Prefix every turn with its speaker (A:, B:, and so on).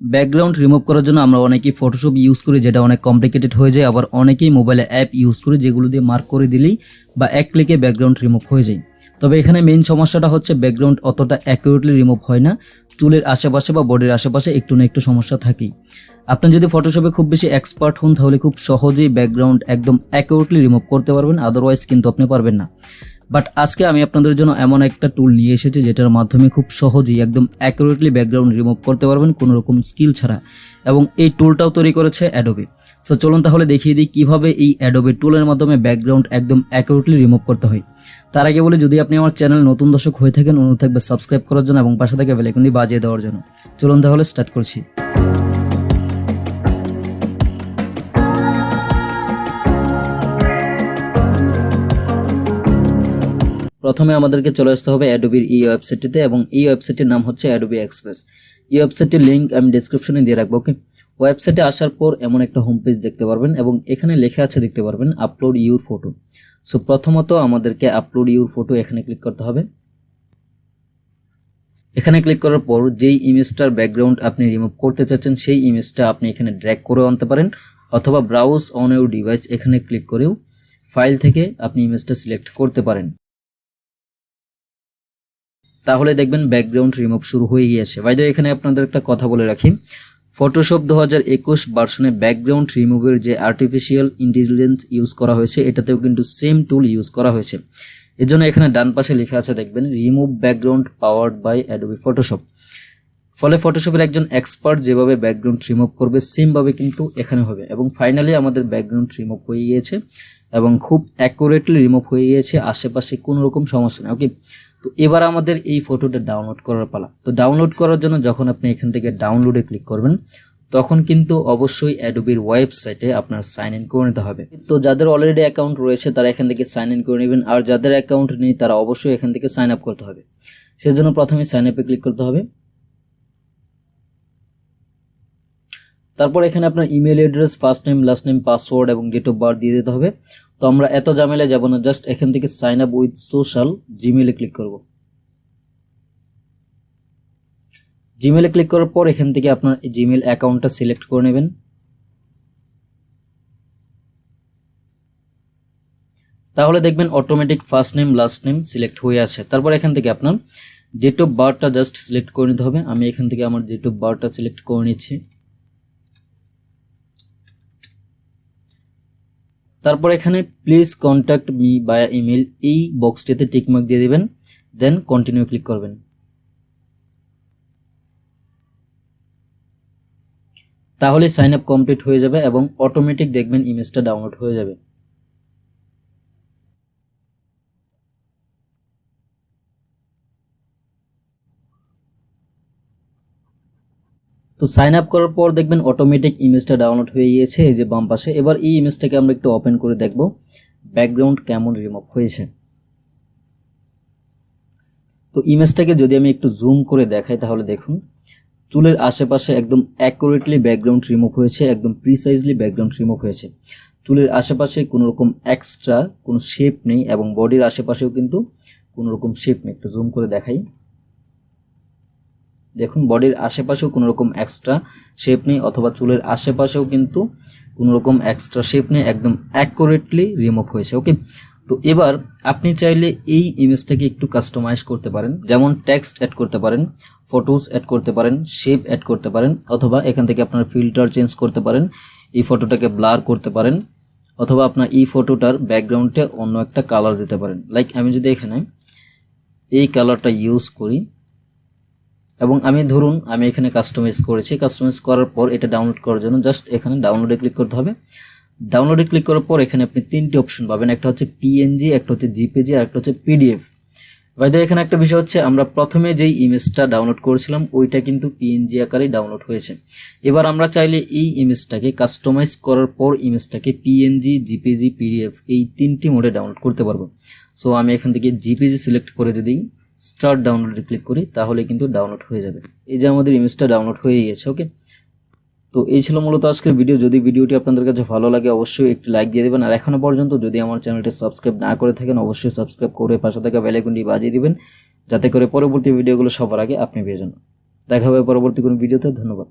A: Background remove করার জন্য আমরা অনেকেই ফটোশপ ইউজ করি, যেটা অনেক কমপ্লিকেটেড হয়ে যায়। আবার অনেকেই মোবাইলে অ্যাপ ইউজ করি যেগুলো দিয়ে মার্ক করে দিলেই বা এক ক্লিকে ব্যাকগ্রাউন্ড রিমুভ হয়ে যায়। তবে এখানে মেইন সমস্যাটা হচ্ছে ব্যাকগ্রাউন্ড অতটা অ্যাকুরেটলি রিমুভ হয় না, চুলের আশেপাশে বা বডির আশেপাশে একটু না একটু সমস্যা থাকেই। আপনি যদি ফটোশপে খুব বেশি এক্সপার্ট হন তাহলে খুব সহজেই ব্যাকগ্রাউন্ড একদম অ্যাকুরেটলি রিমুভ করতে পারবেন, আদারওয়াইজ কিন্তু আপনি পারবেন না। বাট আজকে আমি আপনাদের জন্য এমন একটা টুল নিয়ে এসেছি যেটার মাধ্যমে খুব সহজেই একদম অ্যাকুরেটলি ব্যাকগ্রাউন্ড রিমুভ করতে পারবেন কোনো রকম স্কিল ছাড়া, এবং এই টুলটাও তৈরি করেছে অ্যাডোবে। সো চলুন তাহলে দেখিয়ে দিই কিভাবে এই অ্যাডোবে টুলের মাধ্যমে ব্যাকগ্রাউন্ড একদম অ্যাকুরেটলি রিমুভ করতে হয়। তার আগে বলে, যদি আপনি আমার চ্যানেল নতুন দর্শক হয়ে থাকেন, অনুরোধ থাকবে সাবস্ক্রাইব করার জন্য এবং পাশে থাকা বেল আইকনটি বাজিয়ে দেওয়ার জন্য। চলুন তাহলে স্টার্ট করছি। প্রথমে আমাদেরকে চলে আসতে হবে অ্যাডোবির এই ওয়েবসাইটটিতে, এবং এই ওয়েবসাইটের নাম হচ্ছে অ্যাডোবি এক্সপ্রেস। এই ওয়েবসাইটের লিঙ্ক আমি ডেসক্রিপশনে দিয়ে রাখবো। ওকে, ওয়েবসাইটে আসার পর এমন একটা হোম পেজ দেখতে পারবেন এবং এখানে লেখা আছে দেখতে পারবেন আপলোড ইউর ফটো। সো প্রথমত আমাদেরকে আপলোড ইউর ফটো এখানে ক্লিক করতে হবে। এখানে ক্লিক করার পর যেই ইমেজটার ব্যাকগ্রাউন্ড আপনি রিমুভ করতে চাচ্ছেন সেই ইমেজটা আপনি এখানে ড্র্যাগ করে আনতে পারেন, অথবা ব্রাউজ অন ইউর ডিভাইস এখানে ক্লিক করেও ফাইল থেকে আপনি ইমেজটা সিলেক্ট করতে পারেন। তাহলে দেখবেন ব্যাকগ্রাউন্ড রিমুভ শুরু হয়ে গিয়েছে। বাই দ্য ওয়ে, এখানে আপনাদের একটা কথা বলে রাখি, ফটোশপ 2021 ভার্সনে ব্যাকগ্রাউন্ড রিমুভের যে আর্টিফিশিয়াল ইন্টেলিজেন্স ইউজ করা হয়েছে এটাতেও কিন্তু সেম টুল ইউজ করা হয়েছে। এজন্য এখানে ডান পাশে লেখা আছে দেখবেন remove background powered by Adobe Photoshop. ফলে ফটোশপের একজন এক্সপার্ট যেভাবে ব্যাকগ্রাউন্ড রিমুভ করবে সেম ভাবে কিন্তু এখানে হবে। এবং ফাইনালি আমাদের ব্যাকগ্রাউন্ড রিমুভ হয়ে গিয়েছে এবং খুব অ্যাকুরেটলি রিমুভ হয়ে গিয়েছে, আশেপাশে কোনো রকম সমস্যা নেই। ওকে, তো এবার আমাদের এই ফটোটা ডাউনলোড করার পালা। তো ডাউনলোড করার জন্য যখন আপনি এখান থেকে ডাউনলোডে ক্লিক করবেন তখন কিন্তু অবশ্যই অ্যাডোবির ওয়েবসাইটে আপনার সাইন ইন করে নিতে হবে। তো যাদের অলরেডি অ্যাকাউন্ট রয়েছে তারা এখান থেকে সাইন ইন করে নেবেন, আর যাদের অ্যাকাউন্ট নেই তারা অবশ্যই এখান থেকে সাইন আপ করতে হবে। সেজন্য প্রথমে সাইন আপে ক্লিক করতে হবে। তারপর এখানে আপনার email address, first name, last name, password এবং ডেট অফ বার্থ দিয়ে দিতে হবে। তো আমরা এত ঝামেলায় যাব না, জাস্ট এখান থেকে সাইন আপ উইথ সোশ্যাল জিমেইলে ক্লিক করব। জিমেইলে ক্লিক করার পর এখান থেকে আপনার জিমেইল অ্যাকাউন্টটা সিলেক্ট করে নেবেন। তাহলে দেখবেন automatic first name last name select হয়ে আছে। তারপর এখান থেকে আপনার ডেট অফ বার্থটা জাস্ট সিলেক্ট করে নিতে হবে। আমি এখান থেকে আমার ডেট অফ বার্থটা সিলেক্ট করে নিচ্ছি। তারপর এখানে প্লিজ কন্ট্যাক্ট মি বায়া ইমেল এই বক্সটিতে টিকমার্ক দিয়ে দিবেন, দেন কন্টিনিউ ক্লিক করবেন। তাহলে সাইন আপ কমপ্লিট হয়ে যাবে এবং অটোমেটিক দেখবেন ইমেজটা ডাউনলোড হয়ে যাবে। তো সাইন আপ করার পর দেখবেন অটোমেটিক ইমেজটা ডাউনলোড হয়ে গিয়েছে এই যে বাম পাশে। এবার এই ইমেজটাকে আমরা একটু ওপেন করে দেখব ব্যাকগ্রাউন্ড কেমন রিমুভ হয়েছে। তো ইমেজটাকে যদি আমি একটু জুম করে দেখাই তাহলে দেখুন চুলের আশেপাশে একদম অ্যাকুরেটলি ব্যাকগ্রাউন্ড রিমুভ হয়েছে, একদম প্রিসাইজলি ব্যাকগ্রাউন্ড রিমুভ হয়েছে। চুলের আশেপাশে কোনো রকম এক্সট্রা কোনো শেপ নেই এবং বডির আশেপাশেও কিন্তু কোনো রকম শেপ নেই। একটু জুম করে দেখাই, দেখুন বডির আশেপাশেও কোনো রকম এক্সট্রা শেপ নেই, অথবা চুলের আশেপাশেও কিন্তু কোনো রকম এক্সট্রা শেপ নেই, একদম অ্যাকুরেটলি রিমুভ হয়েছে। ওকে, তো এবার আপনি চাইলে এই ইমেজটাকে একটু কাস্টমাইজ করতে পারেন, যেমন টেক্সট অ্যাড করতে পারেন, ফটোস অ্যাড করতে পারেন, শেপ অ্যাড করতে পারেন, অথবা এখান থেকে আপনার ফিল্টার চেঞ্জ করতে পারেন, এই ফটোটাকে ব্লার করতে পারেন, অথবা আপনার এই ফটোটার ব্যাকগ্রাউন্ডে অন্য একটা কালার দিতে পারেন। লাইক আমি যদি এখানে এই কালারটা ইউজ করি এবং ধরুন আমি এখানে কাস্টমাইজ করেছি, কাস্টমাইজ করার পর এটা ডাউনলোড করার জন্য জাস্ট এখানে ডাউনলোডে ক্লিক করতে হবে। ডাউনলোডে ক্লিক করার পর এখানে আপনি তিনটি অপশন পাবেন, একটা হচ্ছে পিএনজি, একটা হচ্ছে জিপিজি আর একটা হচ্ছে পিডিএফ। বাইদে এখানে একটা বিষয় হচ্ছে আমরা প্রথমে যেই ইমেজটা ডাউনলোড করেছিলাম ওইটা কিন্তু পিএনজি আকারে ডাউনলোড হয়েছে। এবার আমরা চাইলে এই ইমেজটাকে কাস্টমাইজ করার পর ইমেজটাকে পিএনজি, জিপিজি, পিডিএফ এই তিনটি মোডে ডাউনলোড করতে পারবো। সো আমি এখান থেকে জিপিজি সিলেক্ট করে যদি স্টার্ট ডাউনলোডে ক্লিক করি তাহলে কিন্তু ডাউনলোড হয়ে যাবে। এই যে আমাদের ইমেজটা ডাউনলোড হয়ে গেছে। ওকে, তো এই ছিল মূলত আজকের ভিডিও। যদি ভিডিওটি আপনাদের কাছে ভালো লাগে অবশ্যই একটি লাইক দিয়ে দেবেন, আর এখনো পর্যন্ত যদি আমার চ্যানেলটি সাবস্ক্রাইব না করে থাকেন অবশ্যই সাবস্ক্রাইব করে পাশে থাকা বেল আইকনটি বাজিয়ে দিবেন, যাতে করে পরবর্তী ভিডিওগুলো সবার আগে আপনি পেয়ে যান। দেখা হবে পরবর্তী কোনো ভিডিওতে। ধন্যবাদ।